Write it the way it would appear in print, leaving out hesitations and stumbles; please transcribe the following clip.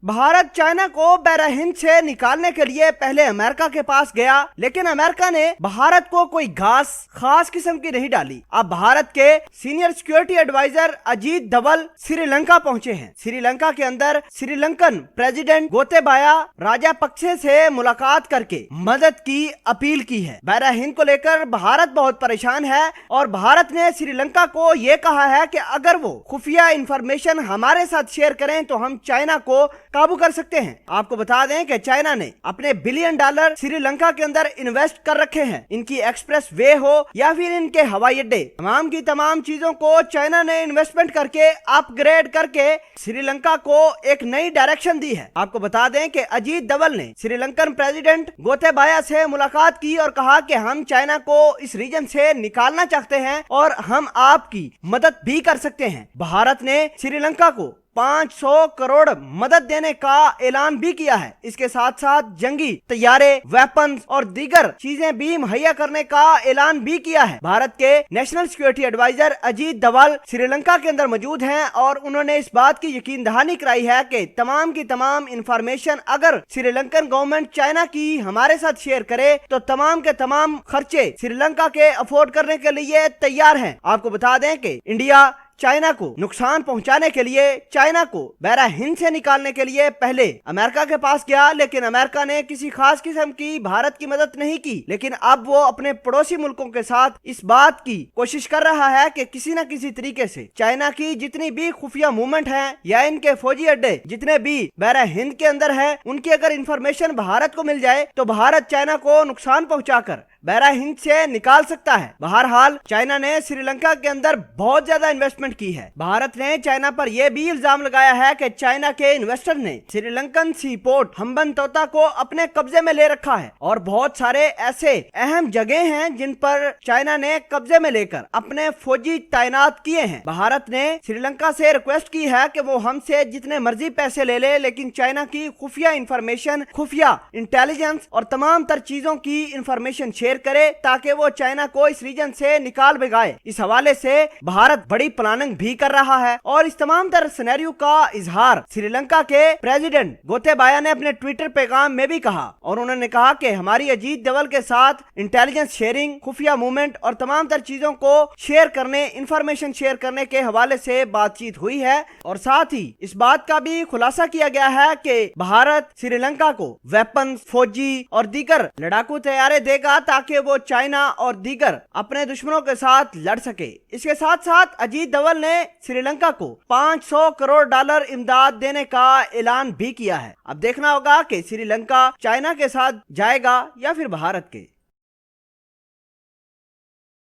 Bharat China को बहरा हिंद से निकालने के लिए पहले अमेरिका के पास गया, लेकिन अमेरिका ने भारत को कोई खास किस्म की नहीं डाली। अब भारत के senior security adviser Ajit Doval Sri Lanka पहुंचे हैं। श्रीलंका के अंदर श्रीलंकन प्रेसिडेंट गोतेबाया राजपक्षे से मुलाकात करके मदद की अपील की है। बहरा हिंद को लेकर भारत बहुत परेशान है और भारत ने श्रीलंका को ये कहा है कि अगर वो खुफिया इंफॉर्मेशन हमारे साथ शेयर करें तो हम चाइना को काबू कर सकते हैं। आपको बता दें कि चाइना ने अपने $1 बिलियन श्रीलंका के अंदर इन्वेस्ट कर रखे हैं। इनकी एक्सप्रेस वे हो या फिर इनके हवाई अड्डे, तमाम की तमाम चीजों को चाइना ने इन्वेस्टमेंट करके अपग्रेड करके श्रीलंका को एक नई डायरेक्शन दी है। आपको बता दें कि अजीत डोवाल ने श्रीलंकन प्रेसिडेंट गोतेबाया से मुलाकात की और कहा कि हम चाइना को इस रीजन से निकालना चाहते हैं और हम आपकी मदद भी कर सकते हैं। भारत ने श्रीलंका को 500 करोड़ मदद देने का ऐलान भी किया है। इसके साथ साथ जंगी तैयारे, वेपन्स और दीगर चीजें भी मुहैया करने का ऐलान भी किया है। भारत के national security adviser Ajit Doval Sri Lanka के अंदर मौजूद हैं और उन्होंने इस बात की यकीन दहानी कराई है कि तमाम की तमाम इंफॉर्मेशन अगर श्रीलंकन गवर्नमेंट चाइना की हमारे साथ शेयर करे तो तमाम के तमाम खर्चे श्रीलंका के अफोर्ड करने के लिए तैयार हैं। आपको बता दें कि इंडिया चाइना को नुकसान पहुंचाने के लिए, चाइना को बहरा हिंद से निकालने के लिए पहले अमेरिका के पास गया, लेकिन अमेरिका ने किसी खास किस्म की भारत की मदद नहीं की। लेकिन अब वो अपने पड़ोसी मुल्कों के साथ इस बात की कोशिश कर रहा है कि किसी न किसी तरीके से चाइना की जितनी भी खुफिया मूवमेंट है या इनके फौजी अड्डे जितने भी बहरा हिंद के अंदर है, उनकी अगर इंफॉर्मेशन भारत को मिल जाए तो भारत चाइना को नुकसान पहुंचाकर बहरा हिंद से निकाल सकता है। बहरहाल चाइना ने श्रीलंका के अंदर बहुत ज्यादा इन्वेस्टमेंट की है। भारत ने चाइना पर यह भी इल्जाम लगाया है कि चाइना के इन्वेस्टर ने श्रीलंकन सी पोर्ट हम्बनतोटा को अपने कब्जे में ले रखा है और बहुत सारे ऐसे अहम जगह हैं जिन पर चाइना ने कब्जे में लेकर अपने फौजी तैनात किए हैं। भारत ने श्रीलंका से रिक्वेस्ट की है कि वो हमसे जितने मर्जी पैसे ले ले, लेकिन चाइना की खुफिया इंफॉर्मेशन, खुफिया इंटेलिजेंस और तमाम तर चीजों की इंफॉर्मेशन शेयर करे ताकि वो चाइना को इस रीजन से निकाल भिगाए। इस हवाले से भारत बड़ी प्लानिंग भी कर रहा है और इस तमाम तरह सिनेरियो का इजहार श्रीलंका के प्रेसिडेंट गोतेबाया ने अपने ट्विटर पैगाम में भी कहा और उन्होंने कहा कि हमारी अजीत डोवाल के साथ इंटेलिजेंस शेयरिंग, खुफिया मूवमेंट और तमाम तरह चीजों को शेयर करने, इंफॉर्मेशन शेयर करने के हवाले से बातचीत हुई है और साथ ही इस बात का भी खुलासा किया गया है कि भारत श्रीलंका को वेपन्स, फौजी और दीगर लड़ाकू तैयारे देगा ताकि वो चाइना और दीगर अपने दुश्मनों के साथ लड़ सके। इसके साथ साथ अजीत डोवाल ने श्रीलंका को $500 करोड़ इमदाद देने का ऐलान भी किया है। अब देखना होगा कि श्रीलंका चाइना के साथ जाएगा या फिर भारत के।